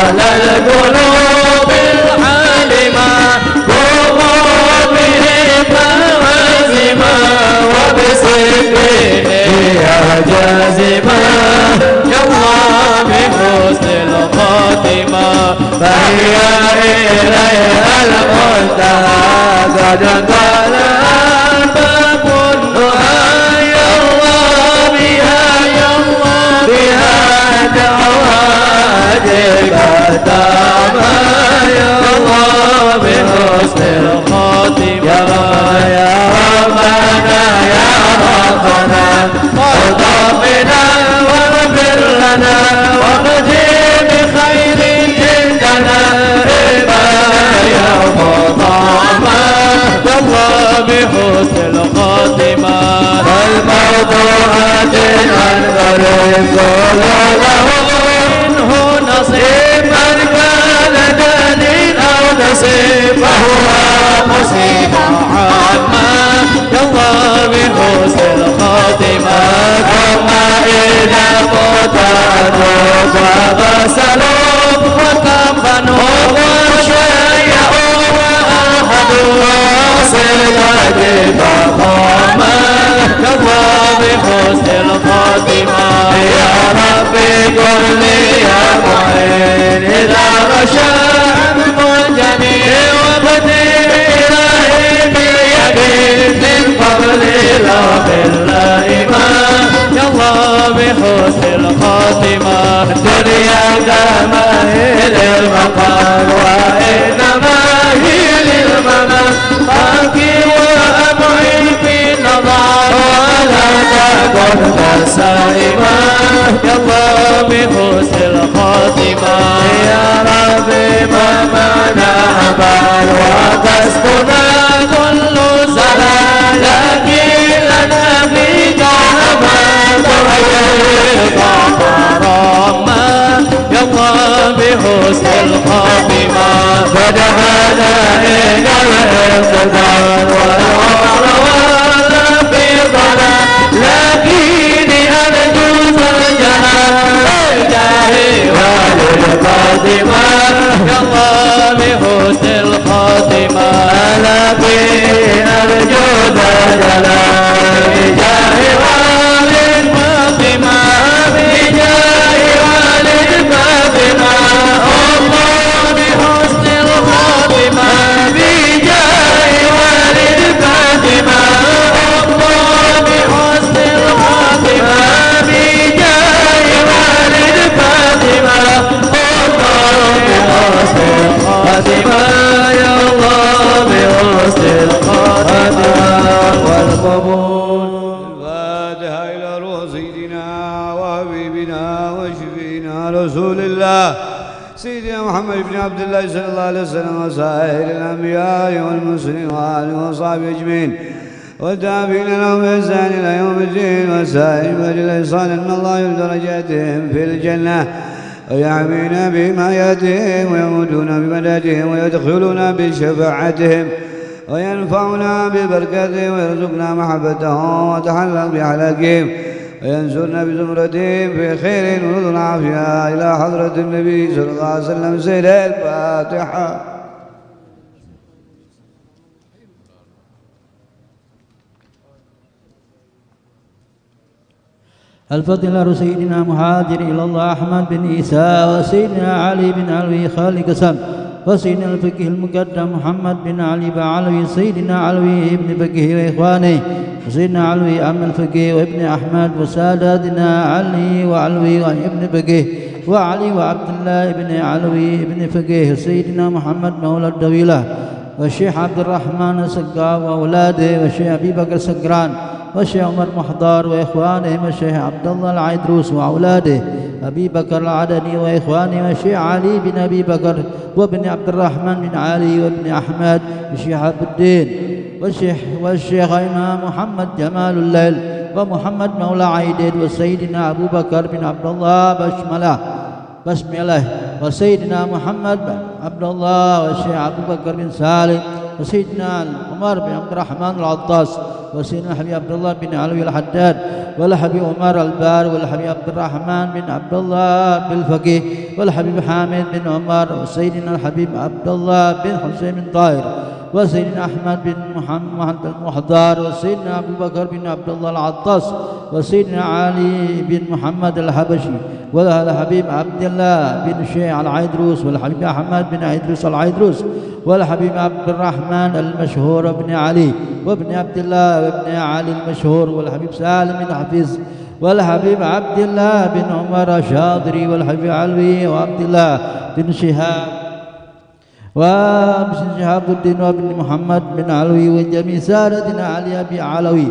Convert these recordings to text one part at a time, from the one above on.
على القلوب الحالمة قوموا بهم موازمة وبصدقها جازمة يا الله بحسن الخاتمة فهي إليها المنتهى قد قال الباب النهى يا الله بها يا الله بها دعواتك تامة يا الله بحسن الخاتمة يا ربنا يا ربنا ارضى بنا واغفر لنا واغفر بخير عندنا يا مطعما يا الله بحسن الخاتمة الموضوعات عن غريب له منه نصيب من كان دليل أو نصيب فهو مصيب عامة يا الله بحسن الخاتمة ثم إذا قتلوا وغسلوا وكفنوا وشيعوا وأحدوا صلة فقاما يا الله بحسن الخاتمة يا ربي قل لي يا معين إذا غشى عنه الجميع وابني إلهي باليقين من فضل رب الإيمان يا الله بحسن الخاتمة الدنيا كماهل المقام وإنما هي للممات أبكي وأبعي في النظر ولا تكن سائما يا الله بحسن الخاتمة يا ربي ما منع بال وقصدنا كل زمان لكن لنا فيك أمان حراما يا الله بحسن الخاتمة فدعانا إلى الإقتدار والعمر ولا في ضلال لكني أرجو الجنان الجاهي والقادمة يا الله بحسن الخاتمة لكني أرجو الجنان الجاهي والقادمة بجاهي والقادمة الله بحسن الخاتمة بجاهي والقادمة الله بحسن الخاتمة بجاهي والقادمة الله بحسن الخاتمة يا الله بحسن الخاتمة والقبول. الفاتحة إلى روح سيدنا وحبيبنا وشفينا رسول الله سيدنا محمد بن عبد الله صلى الله عليه وسلم وسائر الأنبياء والمرسلين وآله وصحبه أجمعين والتابعين لهم بإحسان إلى يوم الدين وسائر أهل الإحسان إن الله يرفع درجاتهم في الجنة ويحمينا بحمايتهم ويمدون بمددهم ويدخلنا بشفاعتهم وينفعنا ببركتهم ويرزقنا محبتهم وتحلق بحلاقهم وينصرنا بزمرتهم في خير ونور العافية إلى حضرة النبي صلى الله عليه وسلم. سيد الفاتحة. الفضل سيدنا مهاجر إلى الله أحمد بن عيسى وسيدنا علي بن علوي خالق سم وسيدنا الفقيه المقدم محمد بن علي بعلوي سيدنا علوي ابن فقيه وإخوانه وسيدنا علوي عم الفقيه وابن أحمد وساداتنا علي وعلوي وابن فقيه وعلي وعبد الله بن علوي ابن فقيه سيدنا محمد مولى الدويلة والشيخ عبد الرحمن السقاف وأولاده والشيخ أبي بكر السقران والشيخ عمر محضار وإخوانه والشيخ عبد الله العيدروس وأولاده أبي بكر العدني وإخوانه والشيخ علي بن أبي بكر وابن عبد الرحمن بن علي وابن أحمد والشيخ عبد الدين والشيخ إمام محمد جمال الليل ومحمد مولى عيدد وسيدنا أبو بكر بن عبد الله بسم وسيدنا محمد بن عبد الله والشيخ أبو بكر بن سالم وسيدنا عمر بن عبد الرحمن العطاس وسيدنا حبيب عبد الله بن علوي الحداد والحبيب عمر البار والحبيب عبد الرحمن بن عبد الله بالفقيه والحبيب حامد بن عمر وسيدنا الحبيب عبد الله بن حسين بن طاهر وسيدنا أحمد بن محمد المحضار وسيدنا أبو بكر بن عبد الله العطاس وسيدنا علي بن محمد الحبشي والحبيب عبد الله بن شيع العيدروس والحبيب أحمد بن عيدروس العيدروس والحبيب عبد الرحمن المشهور بن علي وابن عبد الله وابن علي المشهور والحبيب سالم بن حفيظ والحبيب عبد الله بن عمر الشاطري والحبيب علوي وعبد الله بن شهاب وشهاب الدين وابن محمد بن علوي وجميع سادتنا علي أبي علوي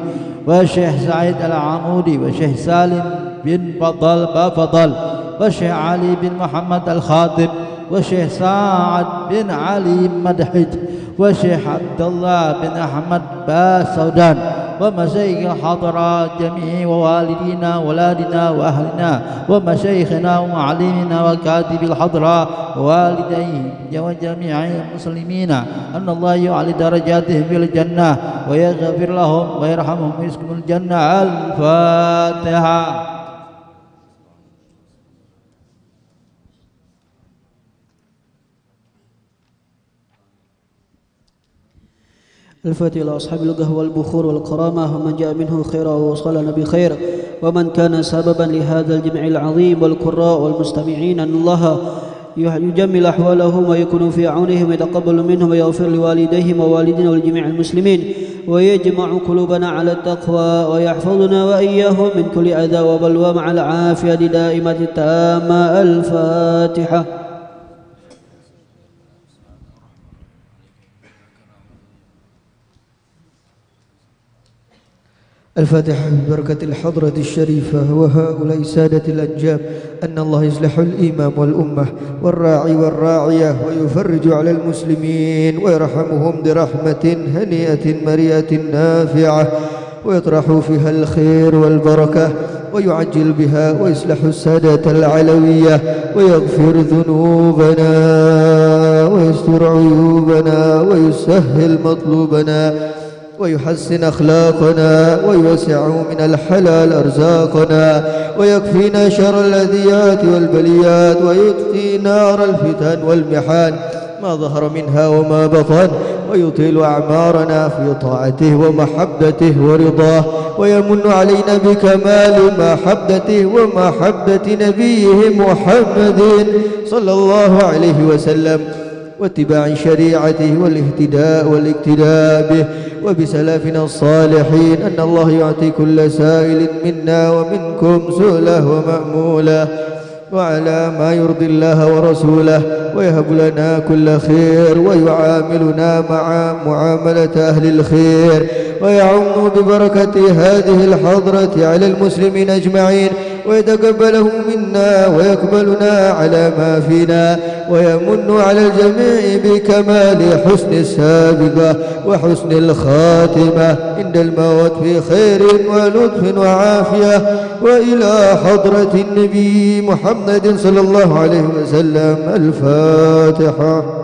والشيخ سعيد العمودي والشيخ سالم بن فضل والشيخ علي بن محمد الخاطب والشيخ سعد بن علي مدحج والشيخ عبد الله بن أحمد باسودان ومشايخ الحضرات جميع ووالدينا وولادنا وأهلنا ومشايخنا ومعلمنا وكاتب الحضرة ووالديه وجميع المسلمين أن الله يعلي درجاتهم في الجنة ويغفر لهم ويرحمهم ويسكن الجنة. الفاتحة. الفاتحة إلى أصحاب اللقه والبخور والكرامة ومن جاء منه خيرا ووصلنا بخير ومن كان سببا لهذا الجمع العظيم والقراء والمستمعين أن الله يجمل أحوالهم ويكون في عونهم ويتقبل منهم ويغفر لوالديهم ووالدنا ولجميع المسلمين ويجمع قلوبنا على التقوى ويحفظنا وإياهم من كل أذى وبلوى مع العافية دائمة التامة. الفاتحة. الفاتحة ببركة الحضرة الشريفة وهؤلاء سادة الأنجاب أن الله يصلح الإمام والأمة والراعي والراعية ويفرج على المسلمين ويرحمهم برحمة هنيئة مريئة نافعة ويطرح فيها الخير والبركة ويعجل بها ويصلح السادة العلوية ويغفر ذنوبنا ويستر عيوبنا ويسهل مطلوبنا ويحسن أخلاقنا ويوسع من الحلال أرزاقنا ويكفينا شر الأذيات والبليات ويطفي نار الفتن والمحان ما ظهر منها وما بطن ويطيل أعمارنا في طاعته ومحبته ورضاه ويمن علينا بكمال محبته ومحبة نبيه محمد صلى الله عليه وسلم واتباع شريعته والاهتداء والاقتداء به وبسلفنا الصالحين أن الله يعطي كل سائل منا ومنكم سؤله ومأموله وعلى ما يرضي الله ورسوله ويهب لنا كل خير ويعاملنا مع معاملة أهل الخير ويعم ببركة هذه الحضرة على المسلمين أجمعين ويتقبله منا ويقبلنا على ما فينا ويمن على الجميع بكمال حسن السابقة وحسن الخاتمة عند الموت في خير ولطف وعافية وإلى حضرة النبي محمد صلى الله عليه وسلم. الفاتحة.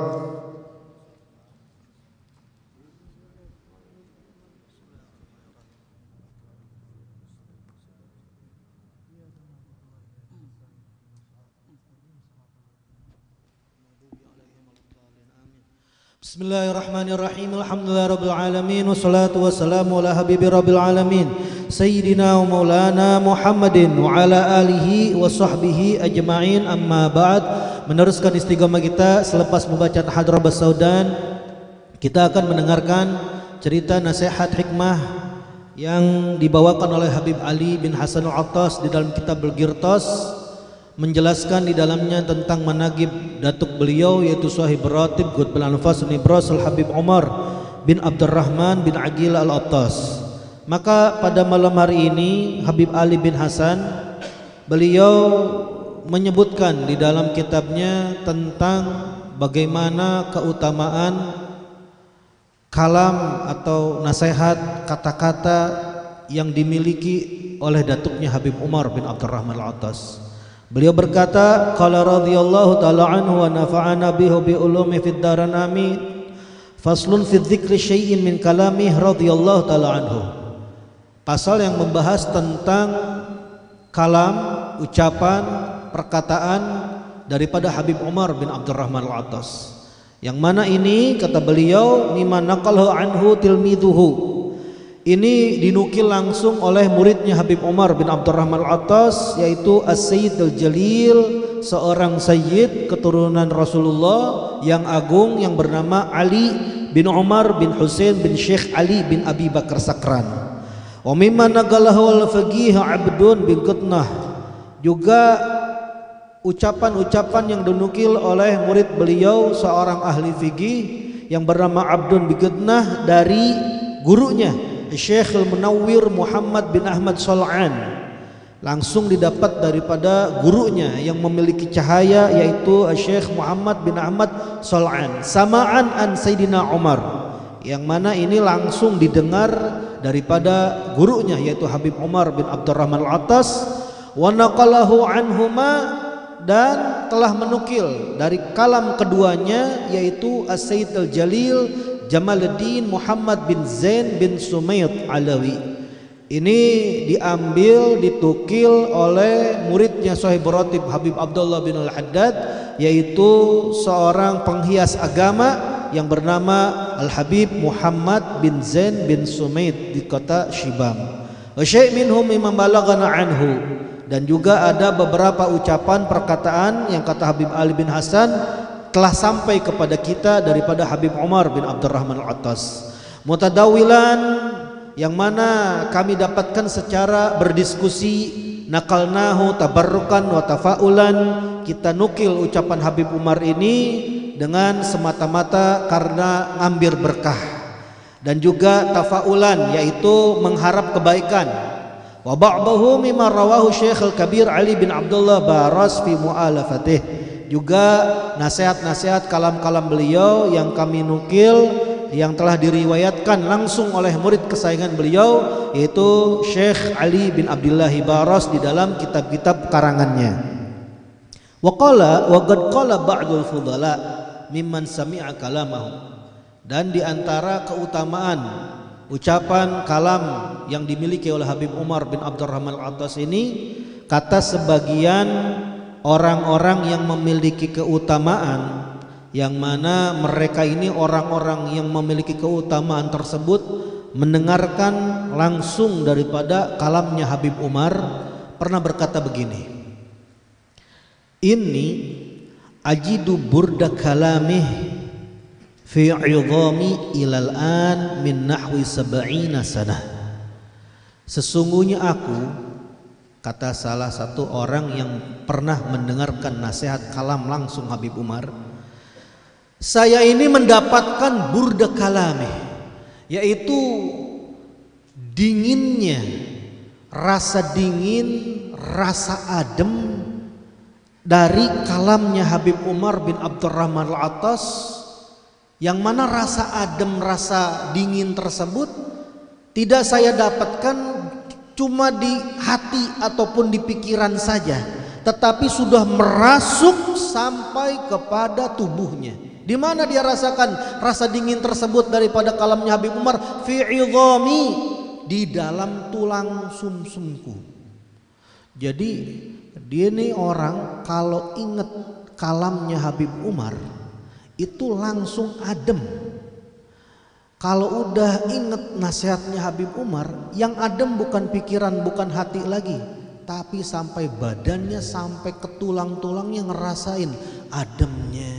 Bismillahirrahmanirrahim. Alhamdulillah rabbil alamin wassalatu wassalamu ala habibi rabbil alamin sayyidina wa maulana Muhammadin wa ala alihi wa sahbihi ajma'in. Amma ba'd. Meneruskan istiqamah kita selepas membaca Tahadrah Basaudan, kita akan mendengarkan cerita nasihat hikmah yang dibawakan oleh Habib Ali bin Hasan al-Attas di dalam kitab Al-Ghirtas, menjelaskan di dalamnya tentang manaqib datuk beliau yaitu Sahib Ratib Qutbul Anfas Nibras Al-Habib Umar bin Abdurrahman bin Aqil Al-Attas. Maka pada malam hari ini Habib Ali bin Hasan beliau menyebutkan di dalam kitabnya tentang bagaimana keutamaan kalam atau nasihat kata-kata yang dimiliki oleh datuknya Habib Umar bin Abdurrahman Al-Attas. Beliau berkata, qala radhiyallahu ta'ala anhu wa nafa'ana bihi bi ulumi fid daran amin. Faslun fi dzikri syai'in min kalamih radhiyallahu ta'ala anhu. pasal yang membahas tentang kalam, ucapan, perkataan daripada Habib Umar bin Abdurrahman Al-Attas, yang mana ini kata beliau mimman naqalahu anhu tilmidhuhu, ini dinukil langsung oleh muridnya Habib Umar bin Abdurrahman Al-Attas, yaitu As-Sayyid Al-Jalil, seorang sayyid keturunan Rasulullah yang agung yang bernama Ali bin Umar bin Husain bin Syekh Ali bin Abi Bakar Sakran. Wa mimman naqalahu al-faqih Abdun bin Qutnah, juga ucapan-ucapan yang dinukil oleh murid beliau seorang ahli fikih yang bernama Abdun bin Qutnah dari gurunya Syekh Al-Munawwir Muhammad bin Ahmad Sol'an, langsung didapat daripada gurunya yang memiliki cahaya, yaitu Syekh Muhammad bin Ahmad Sol'an, samaan an Sayyidina Umar, yang mana ini langsung didengar daripada gurunya yaitu Habib Umar bin Abdurrahman Al-Attas. Wa naqalahu anhuma, dan telah menukil dari kalam keduanya yaitu As-Sayyid Al-Jalil Jamaluddin Muhammad bin Zain bin Sumayt Alawi. Ini diambil, ditukil oleh muridnya Sahib Ratib Habib Abdullah bin Al-Haddad, yaitu seorang penghias agama yang bernama Al-Habib Muhammad bin Zain bin Sumayt di kota Shibam. Wa syai' minhum mimman balaghana anhu, dan juga ada beberapa ucapan perkataan yang kata Habib Ali bin Hasan telah sampai kepada kita daripada Habib Umar bin Abdurrahman Al-Attas. Mutadawilan, yang mana kami dapatkan secara berdiskusi, nakalnahu tabarrukan wa tafaulan, kita nukil ucapan Habib Umar ini dengan semata-mata karena ngambil berkah, dan juga tafaulan yaitu mengharap kebaikan. Wa ba'dahu mimma rawahu Syekh Al-Kabir Ali bin Abdullah Baras fi mu'alafatih, juga nasihat-nasihat kalam-kalam beliau yang kami nukil yang telah diriwayatkan langsung oleh murid kesayangan beliau yaitu Syekh Ali bin Abdullah Baras di dalam kitab-kitab karangannya. Wa qad qala ba'dul fudala mimman sami'a kalamahu, dan diantara keutamaan ucapan kalam yang dimiliki oleh Habib Umar bin Abdurrahman Al-Attas ini, kata sebagian orang-orang yang memiliki keutamaan, yang mana mereka ini orang-orang yang memiliki keutamaan tersebut mendengarkan langsung daripada kalamnya Habib Umar, pernah berkata begini, ini ajidu burda kalamih fi 'idhami ilal an min nahwi 70 sanah. Sesungguhnya aku, kata salah satu orang yang pernah mendengarkan nasihat kalam langsung Habib Umar, saya ini mendapatkan burda kalamih, yaitu dinginnya, rasa dingin, rasa adem dari kalamnya Habib Umar bin Abdurrahman Al-Attas, yang mana rasa adem, rasa dingin tersebut tidak saya dapatkan cuma di hati ataupun di pikiran saja, tetapi sudah merasuk sampai kepada tubuhnya. Di mana dia rasakan rasa dingin tersebut daripada kalamnya Habib Umar? Fi 'idhami, di dalam tulang sumsumku. Jadi dia ini orang kalau ingat kalamnya Habib Umar itu langsung adem. Kalau udah ingat nasihatnya Habib Umar, yang adem bukan pikiran, bukan hati lagi, tapi sampai badannya, sampai ke tulang-tulangnya ngerasain ademnya.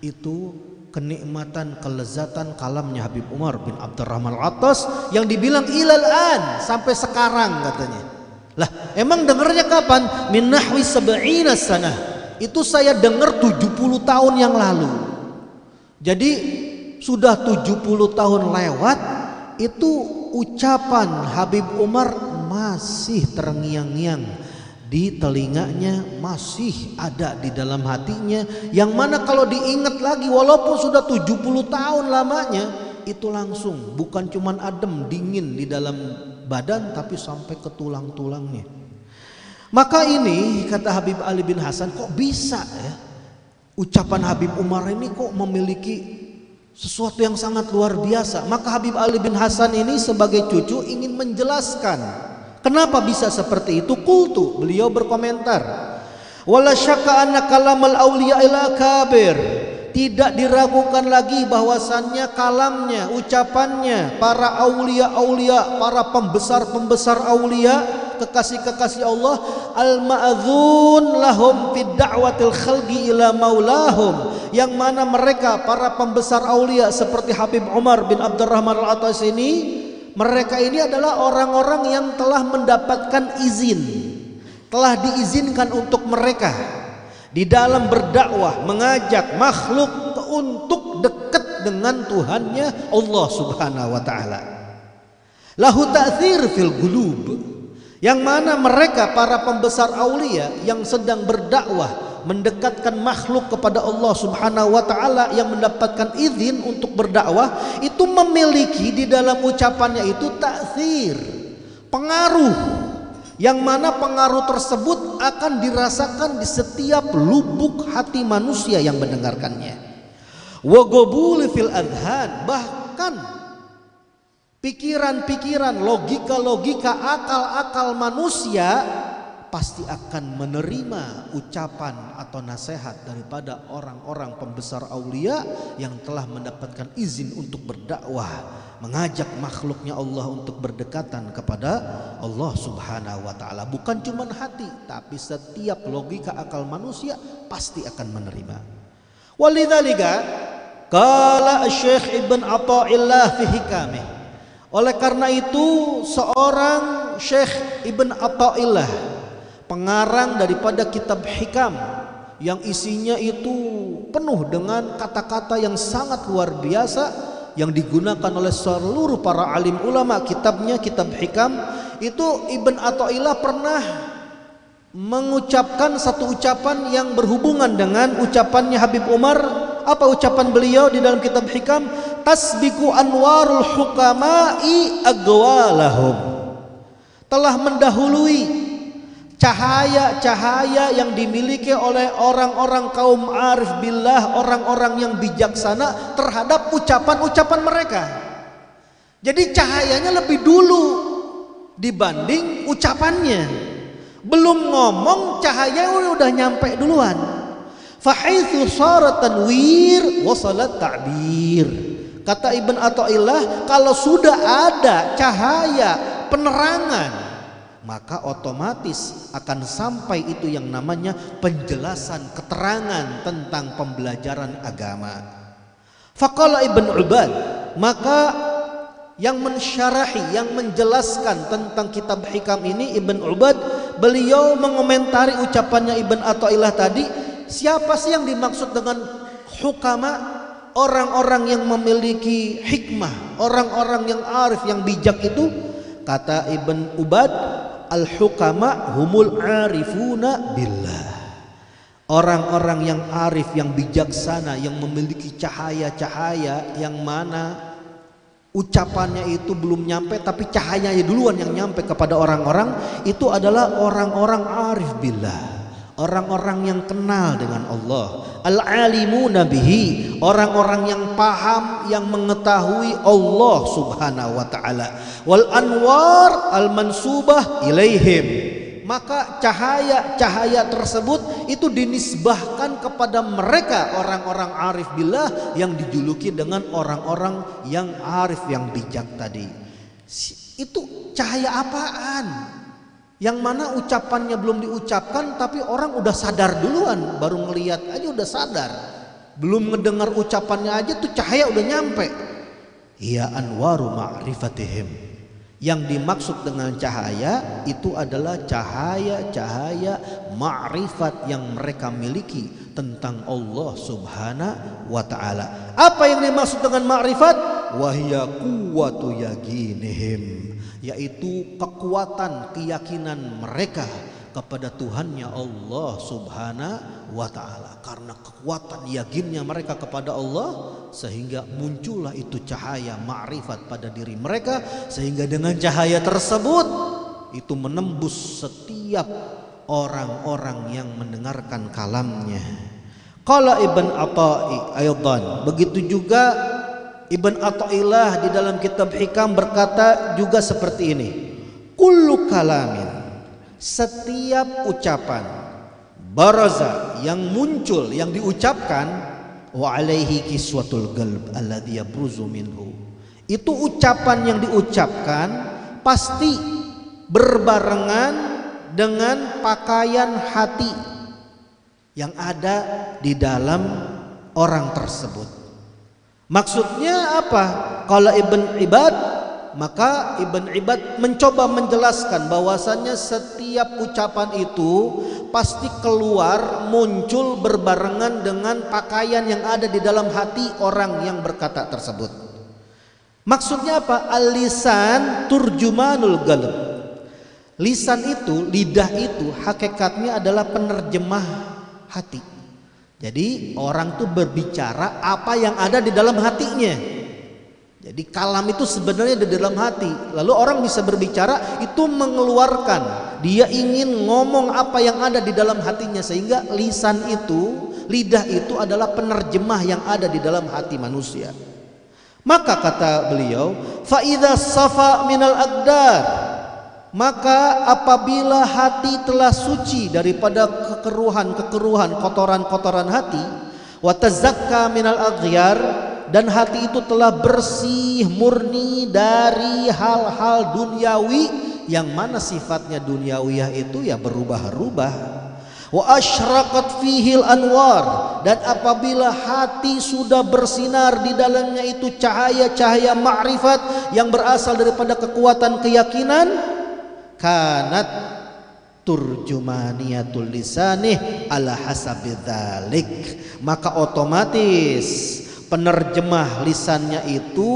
Itu kenikmatan, kelezatan kalamnya Habib Umar bin Abdurrahman Al-Attas yang dibilang ilal an, sampai sekarang katanya. Lah, emang dengarnya kapan? Min nahwi 70 sanah. Itu saya dengar 70 tahun yang lalu. Jadi sudah 70 tahun lewat, itu ucapan Habib Umar masih terngiang-ngiang di telinganya, masih ada di dalam hatinya, yang mana kalau diingat lagi walaupun sudah 70 tahun lamanya, itu langsung bukan cuman adem dingin di dalam badan, tapi sampai ke tulang-tulangnya. Maka ini kata Habib Ali bin Hasan, kok bisa ya ucapan Habib Umar ini kok memiliki sesuatu yang sangat luar biasa. Maka Habib Ali bin Hasan ini sebagai cucu ingin menjelaskan kenapa bisa seperti itu. Qultu, beliau berkomentar, wala syakka anna kalamal awliya ila kabir. Tidak diragukan lagi bahwasannya kalamnya, ucapannya para aulia-aulia, para pembesar-pembesar aulia, kekasih-kekasih Allah, al-ma'dzun lahum fid da'watil khalqi ila maulahum, yang mana mereka para pembesar aulia seperti Habib Umar bin Abdurrahman Al-Atas ini, mereka ini adalah orang-orang yang telah mendapatkan izin, telah diizinkan untuk mereka di dalam berdakwah, mengajak makhluk untuk dekat dengan Tuhannya Allah Subhanahu wa taala. Lahu ta'thir fil qulub, yang mana mereka para pembesar aulia yang sedang berdakwah mendekatkan makhluk kepada Allah Subhanahu wa taala, yang mendapatkan izin untuk berdakwah, itu memiliki di dalam ucapannya itu ta'thir, pengaruh, yang mana pengaruh tersebut akan dirasakan di setiap lubuk hati manusia yang mendengarkannya. Wa qabuli fil adhan, bahkan pikiran-pikiran, logika-logika, akal-akal manusia pasti akan menerima ucapan atau nasihat daripada orang-orang pembesar aulia yang telah mendapatkan izin untuk berdakwah, mengajak makhluknya Allah untuk berdekatan kepada Allah Subhanahu wa taala. Bukan cuma hati, tapi setiap logika akal manusia pasti akan menerima. Walidzalika qala Syekh Ibn Athaillah fi hikamih. Oleh karena itu seorang Syekh Ibn Athaillah, pengarang daripada kitab Hikam yang isinya itu penuh dengan kata-kata yang sangat luar biasa yang digunakan oleh seluruh para alim ulama, kitabnya kitab Hikam itu, Ibn Athaillah pernah mengucapkan satu ucapan yang berhubungan dengan ucapannya Habib Umar. Apa ucapan beliau di dalam kitab Hikam? Tasbiku anwarul hukama'i agwalahum, telah mendahului cahaya-cahaya yang dimiliki oleh orang-orang kaum arif billah, orang-orang yang bijaksana terhadap ucapan-ucapan mereka. Jadi cahayanya lebih dulu dibanding ucapannya. Belum ngomong cahaya udah nyampe duluan. Fahaitsu sara tanwir wasalat ta'bir. Kata Ibn Athaillah, kalau sudah ada cahaya penerangan, maka otomatis akan sampai itu yang namanya penjelasan, keterangan tentang pembelajaran agama. Faqala Ibn Ubad, maka yang mensyarahi, yang menjelaskan tentang kitab Hikam ini Ibn Ubad, beliau mengomentari ucapannya Ibn Athaillah tadi. Siapa sih yang dimaksud dengan hukama? Orang-orang yang memiliki hikmah, orang-orang yang arif, yang bijak itu. Kata Ibn Ubad, al-hukama humul arifuna billah. Orang-orang yang arif, yang bijaksana, yang memiliki cahaya-cahaya yang mana ucapannya itu belum nyampe tapi cahayanya duluan yang nyampe kepada orang-orang, itu adalah orang-orang arif billah. Orang-orang yang kenal dengan Allah, al-alimuna bihi, orang-orang yang paham, yang mengetahui Allah Subhanahu wa taala. Wal anwar al-mansubah ilaihim, maka cahaya-cahaya tersebut itu dinisbahkan kepada mereka, orang-orang arif billah yang dijuluki dengan orang-orang yang arif, yang bijak tadi. Itu cahaya apaan? Yang mana ucapannya belum diucapkan tapi orang udah sadar duluan, baru ngelihat aja udah sadar, belum mendengar ucapannya aja tuh cahaya udah nyampe. Ya anwaru ma'rifatihim. Yang dimaksud dengan cahaya itu adalah cahaya-cahaya ma'rifat yang mereka miliki tentang Allah Subhanahu wa taala. Apa yang dimaksud dengan ma'rifat? Wahya quwwatu yakinihim, yaitu kekuatan keyakinan mereka kepada Tuhannya Allah Subhanahu wa taala. Karena kekuatan yakinnya mereka kepada Allah, sehingga muncullah itu cahaya ma'rifat pada diri mereka, sehingga dengan cahaya tersebut itu menembus setiap orang-orang yang mendengarkan kalamnya. Qala Ibn Atha'i aydan, begitu juga Ibn Athaillah di dalam kitab Hikam berkata juga seperti ini. Kullu kalamin, setiap ucapan, baraza yang muncul, yang diucapkan, wa alaihi kiswatul qalb alladhi yabruzu minhu. Itu ucapan yang diucapkan pasti berbarengan dengan pakaian hati yang ada di dalam orang tersebut. Maksudnya apa? Kalau Ibn Ibad, maka Ibn Ibad mencoba menjelaskan bahwasannya setiap ucapan itu pasti keluar, muncul berbarengan dengan pakaian yang ada di dalam hati orang yang berkata tersebut. Maksudnya apa? Al-lisan turjumanul qalb. Lisan itu, lidah itu hakikatnya adalah penerjemah hati. Jadi orang tuh berbicara apa yang ada di dalam hatinya. Jadi kalam itu sebenarnya di dalam hati. Lalu orang bisa berbicara itu mengeluarkan. Dia ingin ngomong apa yang ada di dalam hatinya. Sehingga lisan itu, lidah itu adalah penerjemah yang ada di dalam hati manusia. Maka kata beliau, fa idza safa minal aqdar, maka apabila hati telah suci daripada kekeruhan, kotoran-kotoran hati, wa tazakka minal aghyar, dan hati itu telah bersih murni dari hal-hal duniawi yang mana sifatnya duniawiyah itu ya berubah-ubah. Wa asyraqat fihil anwar, dan apabila hati sudah bersinar di dalamnya itu cahaya-cahaya ma'rifat yang berasal daripada kekuatan keyakinan, kanat turjumaniyatul lisanih ala hasabi dzalik, maka otomatis penerjemah lisannya itu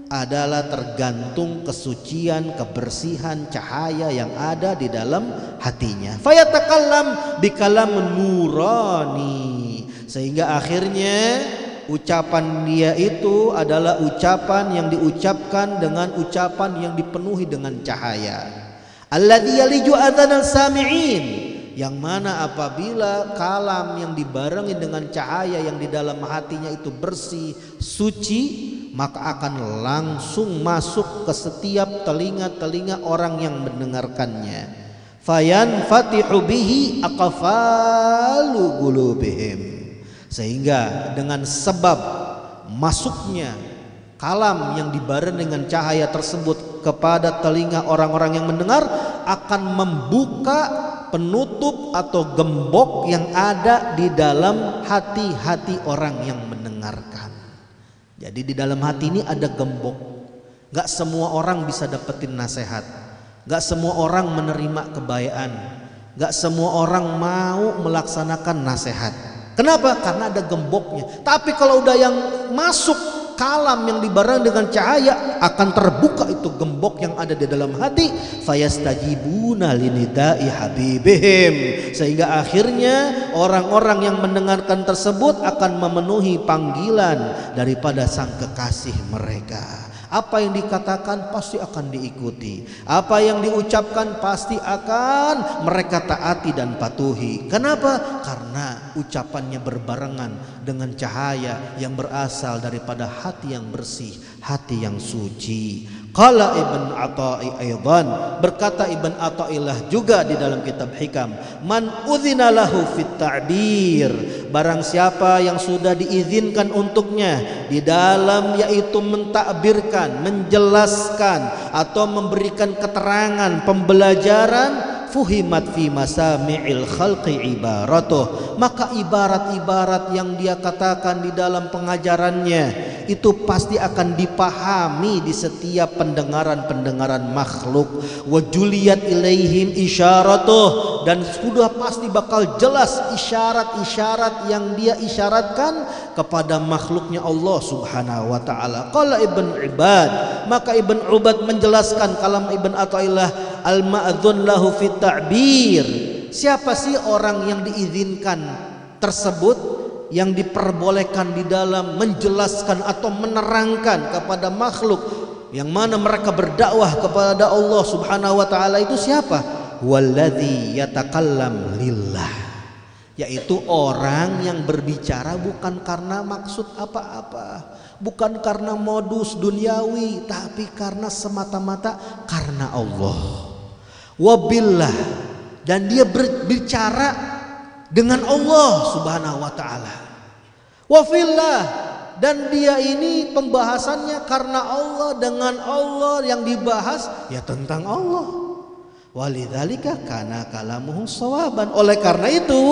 adalah tergantung kesucian, kebersihan cahaya yang ada di dalam hatinya. Fayatakallam bikalam nurani, sehingga akhirnya ucapan dia itu adalah ucapan yang diucapkan dengan ucapan yang dipenuhi dengan cahaya. Alladzi yaliju adzanal sami'in, yang mana apabila kalam yang dibarengi dengan cahaya yang di dalam hatinya itu bersih, suci, maka akan langsung masuk ke setiap telinga-telinga orang yang mendengarkannya. Fayanfatihu bihi aqfalu qulubihim, sehingga dengan sebab masuknya kalam yang dibarengi dengan cahaya tersebut kepada telinga orang-orang yang mendengar akan membuka penutup atau gembok yang ada di dalam hati-hati orang yang mendengarkan. Jadi di dalam hati ini ada gembok. Gak semua orang bisa dapetin nasihat, gak semua orang menerima kebaikan, gak semua orang mau melaksanakan nasihat. Kenapa? Karena ada gemboknya. Tapi kalau udah yang masuk kalam yang dibarengi dengan cahaya, akan terbuka itu gembok yang ada di dalam hati. Fayastajibuna linidai habibihim, sehingga akhirnya orang-orang yang mendengarkan tersebut akan memenuhi panggilan daripada sang kekasih mereka. Apa yang dikatakan pasti akan diikuti, apa yang diucapkan pasti akan mereka taati dan patuhi. Kenapa? Karena ucapannya berbarengan dengan cahaya yang berasal daripada hati yang bersih, hati yang suci. Qala Ibn Atha'i aidan, berkata Ibn Athaillah juga di dalam kitab Hikam, man udzina lahu fit ta'bir, barang siapa yang sudah diizinkan untuknya di dalam yaitu mentakbirkan, menjelaskan atau memberikan keterangan, pembelajaran, fuhimat fi masami'il khalqi ibaratuh, maka ibarat-ibarat yang dia katakan di dalam pengajarannya itu pasti akan dipahami di setiap pendengaran-pendengaran makhluk. Wa juliyat ilaihim isyaratuh, dan sudah pasti bakal jelas isyarat-isyarat yang dia isyaratkan kepada makhluknya Allah Subhanahu wa taala. Qala Ibn Ibad, maka Ibn Ubad menjelaskan kalam Ibn Athaillah, al-ma'dzun lahu fit ta'bir, siapa sih orang yang diizinkan tersebut, yang diperbolehkan di dalam menjelaskan atau menerangkan kepada makhluk yang mana mereka berdakwah kepada Allah Subhanahu wa taala, itu siapa? Walladzi yatakallam lillah, yaitu orang yang berbicara bukan karena maksud apa-apa, bukan karena modus duniawi, tapi karena semata-mata karena Allah. Wabillah, dan dia berbicara dengan Allah Subhanahu wa taala. Wafillah, dan dia ini pembahasannya karena Allah, dengan Allah yang dibahas ya tentang Allah. Walidzalika kana kalamuhu shawaban. Oleh karena itu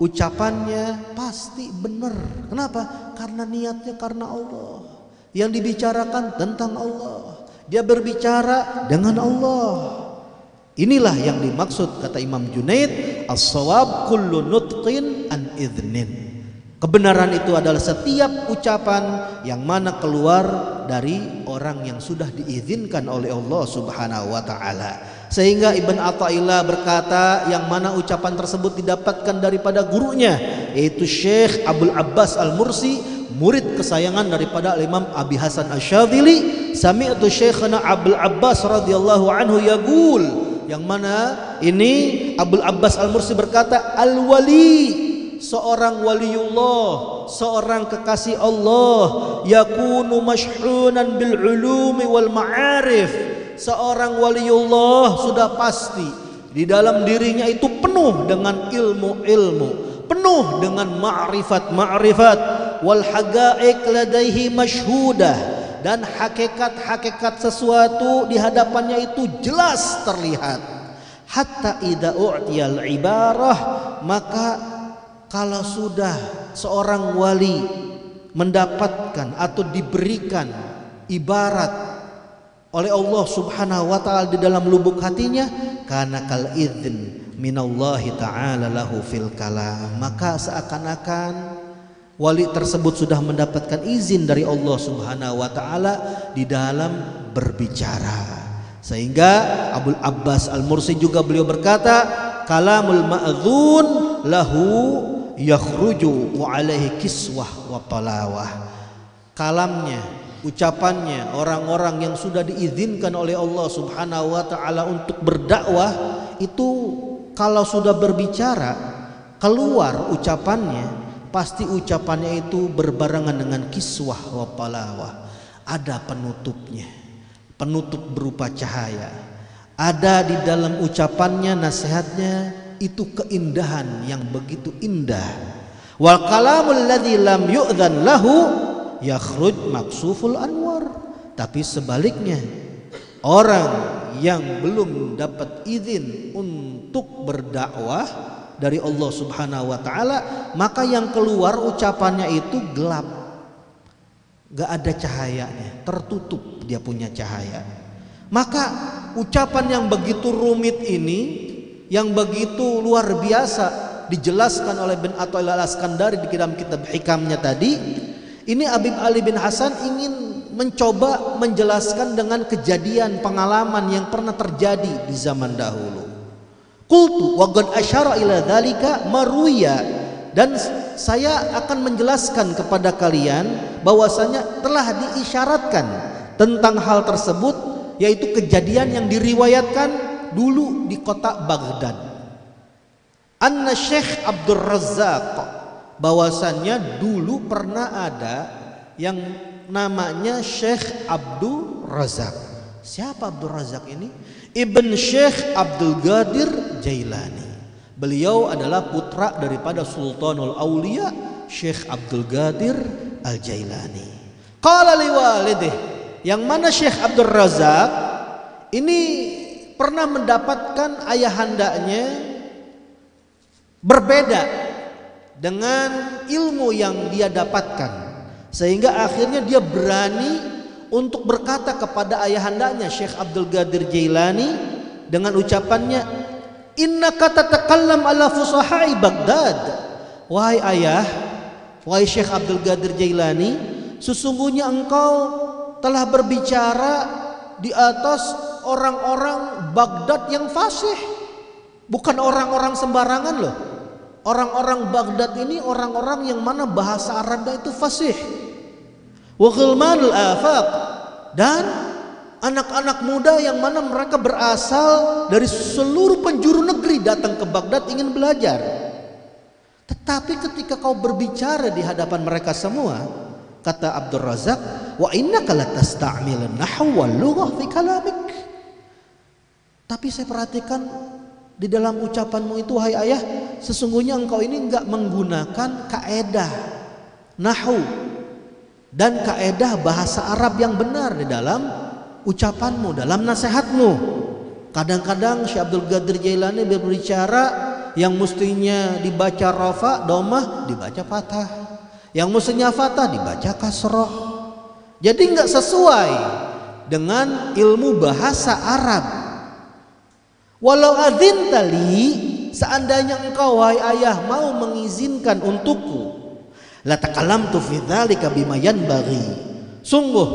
ucapannya pasti benar. Kenapa? Karena niatnya karena Allah. Yang dibicarakan tentang Allah. Dia berbicara dengan Allah. Inilah yang dimaksud kata Imam Junaid, as-shawab kullu nutqin an idhnin. Kebenaran itu adalah setiap ucapan yang mana keluar dari orang yang sudah diizinkan oleh Allah Subhanahu wa taala. Sehingga Ibn Athaillah berkata yang mana ucapan tersebut didapatkan daripada gurunya, yaitu Syekh Abdul Abbas Al-Mursi, murid kesayangan daripada Imam Abi Hasan Asy-Syadzili. Sami'tu Syekhana Abdul Abbas radhiyallahu anhu yaqul, yang mana ini Abdul Abbas Al-Mursi berkata, al-wali, seorang waliullah, seorang kekasih Allah, yakunu mashhunan bil ulumi wal ma'arif. Seorang waliullah sudah pasti di dalam dirinya itu penuh dengan ilmu-ilmu, penuh dengan ma'rifat-ma'rifat, wal haqa'iq ladaihi mashhudah, dan hakikat-hakikat sesuatu di hadapannya itu jelas terlihat. Hatta idza u'tiyal ibarah, maka kalau sudah seorang wali mendapatkan atau diberikan ibarat oleh Allah Subhanahu wa taala di dalam lubuk hatinya, kana kal idzn minallahi taala lahu fil kalam, maka seakan-akan wali tersebut sudah mendapatkan izin dari Allah Subhanahu wa taala di dalam berbicara. Sehingga Abdul Abbas Al-Mursi juga beliau berkata, kalamul ma'dzun lahu yakhruju wa alaihi kiswah wa talawah. Kalamnya, ucapannya orang-orang yang sudah diizinkan oleh Allah Subhanahu wa taala untuk berdakwah itu, kalau sudah berbicara keluar ucapannya, pasti ucapannya itu berbarengan dengan kiswah wa talawah. Ada penutupnya, penutup berupa cahaya. Ada di dalam ucapannya, nasihatnya itu keindahan yang begitu indah. Wal kalamul ladzi lam yu'dzan lahu yakhruj maksuful anwar. Tapi sebaliknya, orang yang belum dapat izin untuk berdakwah dari Allah Subhanahu wa taala, maka yang keluar ucapannya itu gelap, gak ada cahayanya, tertutup dia punya cahaya. Maka ucapan yang begitu rumit ini, yang begitu luar biasa dijelaskan oleh Ibn Athaillah Al-Iskandari di dalam kitab Hikamnya tadi, ini Habib Ali bin Hasan ingin mencoba menjelaskan dengan kejadian pengalaman yang pernah terjadi di zaman dahulu. Qultu wa qad asyara ila dzalika maruya, dan saya akan menjelaskan kepada kalian bahwasanya telah diisyaratkan tentang hal tersebut, yaitu kejadian yang diriwayatkan dulu di kota Baghdad. Anna Syekh Abdul Razzaq, bahwasannya dulu pernah ada yang namanya Syekh Abdul Razak. Siapa Abdul Razak ini? Ibn Syekh Abdul Qadir Jailani. Beliau adalah putra daripada Sultanul Aulia Syekh Abdul Qadir Al-Jailani. Qala liwalidih, yang mana Syekh Abdul Razak ini pernah mendapatkan ayahandanya berbeda dengan ilmu yang dia dapatkan, sehingga akhirnya dia berani untuk berkata kepada ayahandanya Syekh Abdul Qadir Jailani dengan ucapannya, innaka tatakallam ala fusahai Baghdad. Wahai ayah, wahai Syekh Abdul Qadir Jailani, sesungguhnya engkau telah berbicara di atas orang-orang Baghdad yang fasih, bukan orang-orang sembarangan loh. Orang-orang Baghdad ini orang-orang yang mana bahasa Arabnya itu fasih. Wa ghilmanul afaq, dan anak-anak muda yang mana mereka berasal dari seluruh penjuru negeri datang ke Baghdad ingin belajar. Tetapi ketika kau berbicara di hadapan mereka semua, kata Abdul Razak, wa innaka latasta'milun nahwa wal lughah fi kalamik. Tapi saya perhatikan di dalam ucapanmu itu, wahai ayah, sesungguhnya engkau ini enggak menggunakan kaedah nahwu dan kaedah bahasa Arab yang benar di dalam ucapanmu, dalam nasihatmu. Kadang-kadang Syekh Abdul Qadir Jailani berbicara yang mestinya dibaca rafa, domah, dibaca fathah. Yang mestinya fathah dibaca kasroh. Jadi enggak sesuai dengan ilmu bahasa Arab. Walau adzin tali, seandainya engkau wahai ayah mau mengizinkan untukku, la takalamtu fi dzalika bima yanbaghi. Sungguh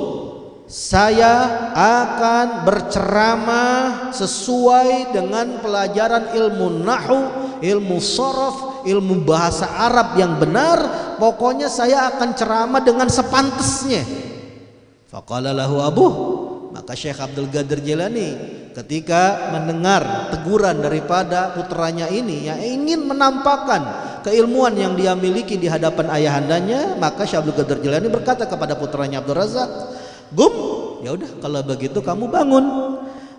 saya akan berceramah sesuai dengan pelajaran ilmu nahwu, ilmu sharaf, ilmu bahasa Arab yang benar. Pokoknya saya akan ceramah dengan sepantasnya. Faqala lahu abuh, maka Syekh Abdul Qadir Jailani ketika mendengar teguran daripada putranya ini yang ingin menampakkan keilmuan yang dia miliki di hadapan ayahandanya, maka Syekh Abdul Qadir Jailani berkata kepada putranya Abdul Razak, "Gum, ya udah kalau begitu kamu bangun.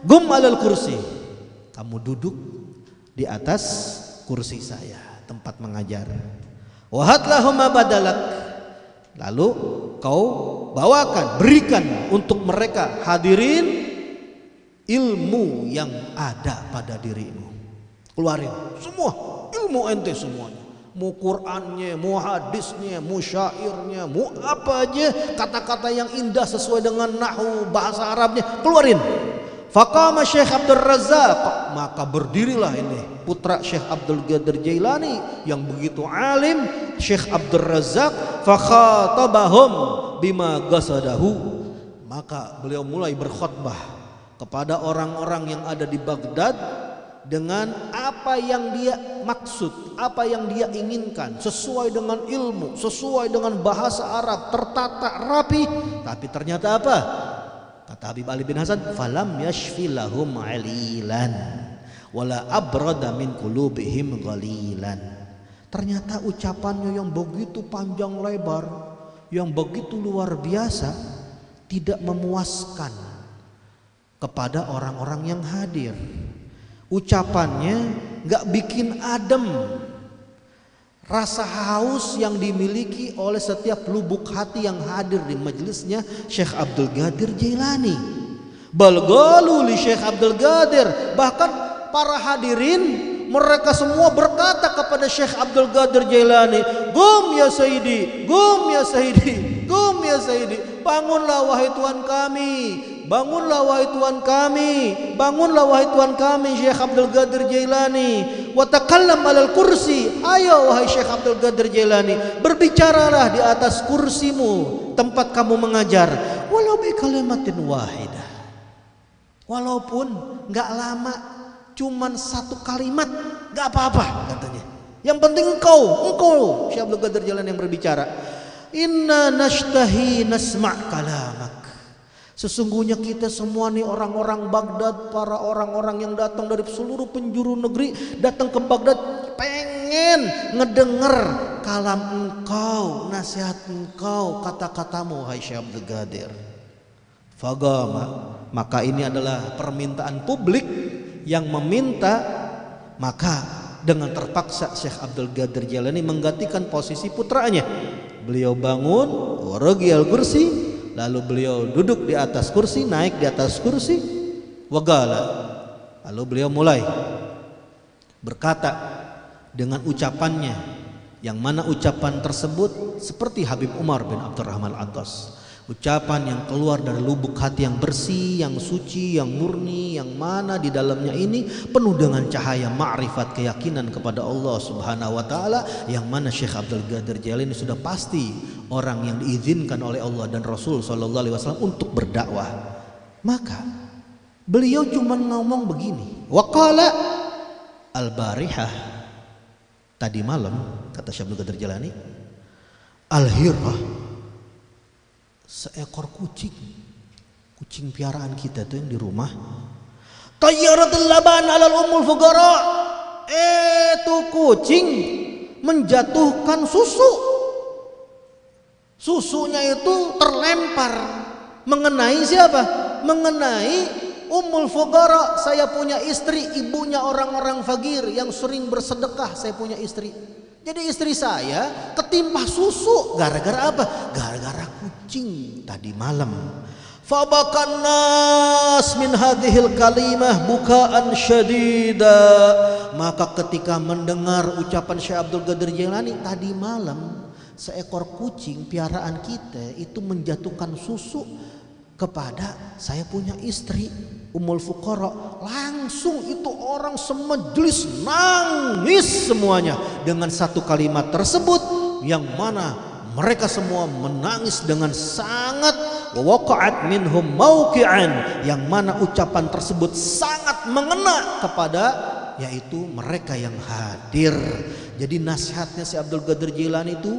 Gum alal kursi. Kamu duduk di atas kursi saya, tempat mengajar. Wa hatlahum badalak. Lalu kau bawakan, berikan untuk mereka hadirin ilmu yang ada pada dirimu. Keluarin semua ilmu ente semuanya. Mau Qur'annya, mau hadisnya, mau syairnya, mau apa aja, kata-kata yang indah sesuai dengan nahwu bahasa Arabnya, keluarin." Faqama Syekh Abdul Razak, maka berdirilah ini putra Syekh Abdul Qadir Jailani yang begitu alim, Syekh Abdul Razak, fakhatabahum bima qasadahu. Maka beliau mulai berkhutbah kepada orang-orang yang ada di Baghdad dengan apa yang dia maksud, apa yang dia inginkan, sesuai dengan ilmu, sesuai dengan bahasa Arab, tertata rapi. Tapi ternyata apa? Kata Habib Ali bin Hasan, falam yashfi lahum alilan wala abrada min qulubihim ghalilan. Ternyata ucapannya yang begitu panjang lebar, yang begitu luar biasa, tidak memuaskan kepada orang-orang yang hadir. Ucapannya nggak bikin adem rasa haus yang dimiliki oleh setiap lubuk hati yang hadir di majelisnya Syekh Abdul Qadir Jailani. Balgalu li Syekh Abdul Qadir, bahkan para hadirin mereka semua berkata kepada Syekh Abdul Qadir Jailani, "Gum ya Sayyidi, gum ya Sayyidi, gum ya Sayyidi, bangunlah wahai Tuhan kami. Bangunlah wahai Tuhan kami, bangunlah wahai Tuhan kami Syekh Abdul Qadir Jailani. Wa takallam alal kursi. Ayo wahai Syekh Abdul Qadir Jailani, berbicaralah di atas kursimu tempat kamu mengajar. Walau bi kalimatin wahidah. Walaupun enggak lama, cuman satu kalimat, enggak apa-apa katanya. Yang penting engkau Syekh Abdul Qadir Jailani yang berbicara. Inna nashtahi nasma' kalamak. Sesungguhnya kita semua nih orang-orang Baghdad, para orang-orang yang datang dari seluruh penjuru negeri datang ke Baghdad pengen ngedenger kalam engkau, nasihat engkau, kata-katamu hai Syekh Abdul Qadir. Fagama, maka ini adalah permintaan publik yang meminta, maka dengan terpaksa Syekh Abdul Qadir Jailani menggantikan posisi putranya. Beliau bangun, waragiyal kursi. Lalu beliau duduk di atas kursi, naik di atas kursi, wagala. Lalu beliau mulai berkata dengan ucapannya, yang mana ucapan tersebut seperti Habib Umar bin Abdurrahman Al-Attas, ucapan yang keluar dari lubuk hati yang bersih, yang suci, yang murni, yang mana di dalamnya ini penuh dengan cahaya ma'rifat, keyakinan kepada Allah Subhanahu wa taala, yang mana Syekh Abdul Qadir Jailani sudah pasti orang yang diizinkan oleh Allah dan Rasul sallallahu alaihi wasallam untuk berdakwah. Maka beliau cuma ngomong begini, waqala al-barihah, tadi malam kata Syekh Abdul Qadir Jailani, al-hirah, seekor kucing piaraan kita tuh yang di rumah, tayyaratul laban alal umul fuqara, itu kucing menjatuhkan susu. Susunya itu terlempar. Mengenai siapa? Mengenai Ummul Fuqara. Saya punya istri, ibunya orang-orang fakir yang sering bersedekah. Saya punya istri. Jadi istri saya ketimpa susu. Gara-gara apa? Gara-gara kucing tadi malam. Fabakan nas min hadhil kalimah bukaan syadida. Maka ketika mendengar ucapan Syekh Abdul Qadir Jailani tadi malam, seekor kucing piaraan kita itu menjatuhkan susu kepada saya punya istri Ummul Fuqara. Langsung itu orang semajlis nangis semuanya dengan satu kalimat tersebut, yang mana mereka semua menangis dengan sangat. Wa waqa'at minhum mauqi'an, yang mana ucapan tersebut sangat mengena kepada yaitu mereka yang hadir. Jadi nasihatnya si Abdul Qadir Jailani itu,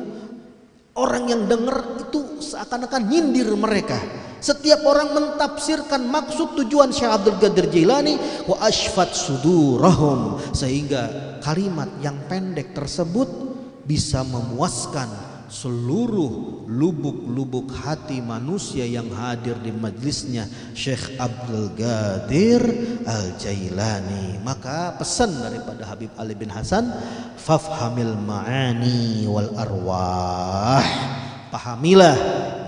orang yang dengar itu seakan-akan nyindir mereka. Setiap orang mentafsirkan maksud tujuan Syekh Abdul Qadir Jailani, wa asfat sudurahum, sehingga kalimat yang pendek tersebut bisa memuaskan seluruh lubuk-lubuk hati manusia yang hadir di majlisnya Syekh Abdul Qadir Al-Jailani. Maka pesan daripada Habib Ali bin Hasan, fafhamil ma'ani wal arwah, pahamilah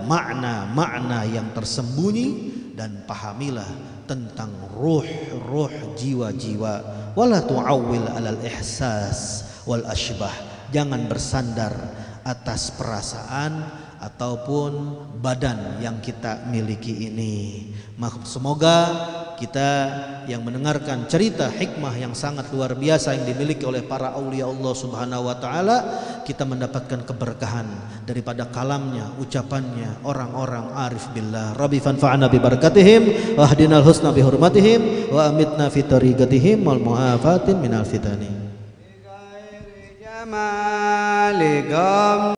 makna-makna yang tersembunyi dan pahamilah tentang ruh-ruh jiwa-jiwa. Wala tu'awwil alal ihsas wal ashbah, jangan bersandar atas perasaan ataupun badan yang kita miliki ini. Semoga kita yang mendengarkan cerita hikmah yang sangat luar biasa yang dimiliki oleh para aulia Allah Subhanahu wa taala, kita mendapatkan keberkahan daripada kalamnya, ucapannya orang-orang arif billah. Rabbi fanfa'na bi barakatihim wa hdinal husna bi hurmatihim wa amitna fi tariqatihim wal mu'afatin minal fitani.